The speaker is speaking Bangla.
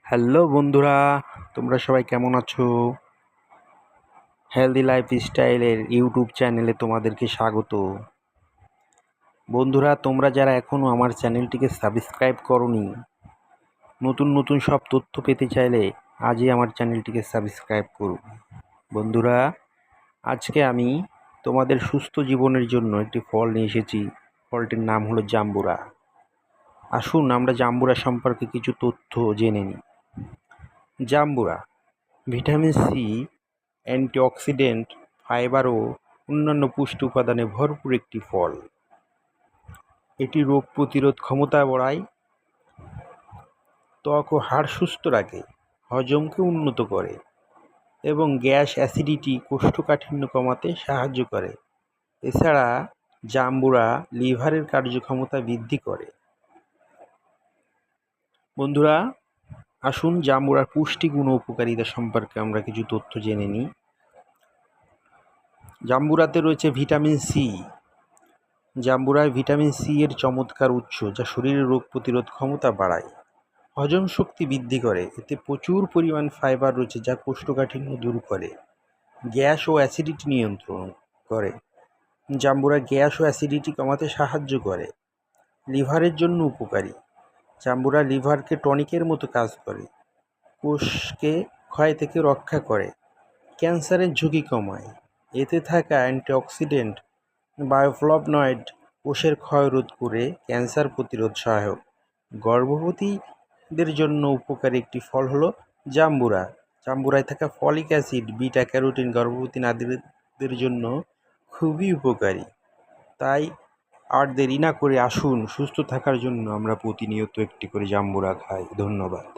হ্যালো বন্ধুরা, তোমরা সবাই কেমন আছো? হেলদি লাইফস্টাইলের ইউটিউব চ্যানেলে তোমাদেরকে স্বাগত। বন্ধুরা, তোমরা যারা এখনও আমার চ্যানেলটিকে সাবস্ক্রাইব করোনি, নতুন নতুন সব তথ্য পেতে চাইলে আজই আমার চ্যানেলটিকে সাবস্ক্রাইব করুন। বন্ধুরা, আজকে আমি তোমাদের সুস্থ জীবনের জন্য একটি ফল নিয়ে এসেছি। ফলটির নাম হলো জাম্বুরা। আসুন আমরা জাম্বুরা সম্পর্কে কিছু তথ্য জেনে নিই। জাম্বুরা ভিটামিন সি, অ্যান্টিঅক্সিডেন্ট, ফাইবার ও অন্যান্য পুষ্টি উপাদানে ভরপুর একটি ফল। এটি রোগ প্রতিরোধ ক্ষমতা বাড়ায়, ত্বক ও হাড় সুস্থ রাখে, হজমকে উন্নত করে এবং গ্যাস, অ্যাসিডিটি, কোষ্ঠকাঠিন্য কমাতে সাহায্য করে। এছাড়া জাম্বুরা লিভারের কার্যক্ষমতা বৃদ্ধি করে। বন্ধুরা, আসুন জাম্বুরার পুষ্টিগুণ ও উপকারিতা সম্পর্কে আমরা কিছু তথ্য জেনে নিই। জাম্বুরাতে রয়েছে ভিটামিন সি। জাম্বুরায় ভিটামিন সি এর চমৎকার উৎস, যা শরীরের রোগ প্রতিরোধ ক্ষমতা বাড়ায়, হজম শক্তি বৃদ্ধি করে। এতে প্রচুর পরিমাণ ফাইবার রয়েছে, যা কোষ্ঠকাঠিন্য দূর করে, গ্যাস ও অ্যাসিডিটি নিয়ন্ত্রণ করে। জাম্বুরা গ্যাস ও অ্যাসিডিটি কমাতে সাহায্য করে। লিভারের জন্য উপকারী। জাম্বুরা লিভারকে টনিকের মতো কাজ করে, কোষকে ক্ষয় থেকে রক্ষা করে, ক্যান্সারের ঝুঁকি কমায়। এতে থাকা অ্যান্টিঅক্সিডেন্ট বায়োফ্লভনয়েড কোষের ক্ষয় রোধ করে ক্যান্সার প্রতিরোধ সহায়ক। গর্ভবতীদের জন্য উপকারী একটি ফল হলো জাম্বুরা। জাম্বুরায় থাকা ফলিক অ্যাসিড, বিটা ক্যারোটিন গর্ভবতী নারীদের জন্য খুবই উপকারী। তাই আর দেরি না করে আসুন, সুস্থ থাকার জন্য আমরা প্রতিনিয়ত একটি করে জাম্বুরা খাই। ধন্যবাদ।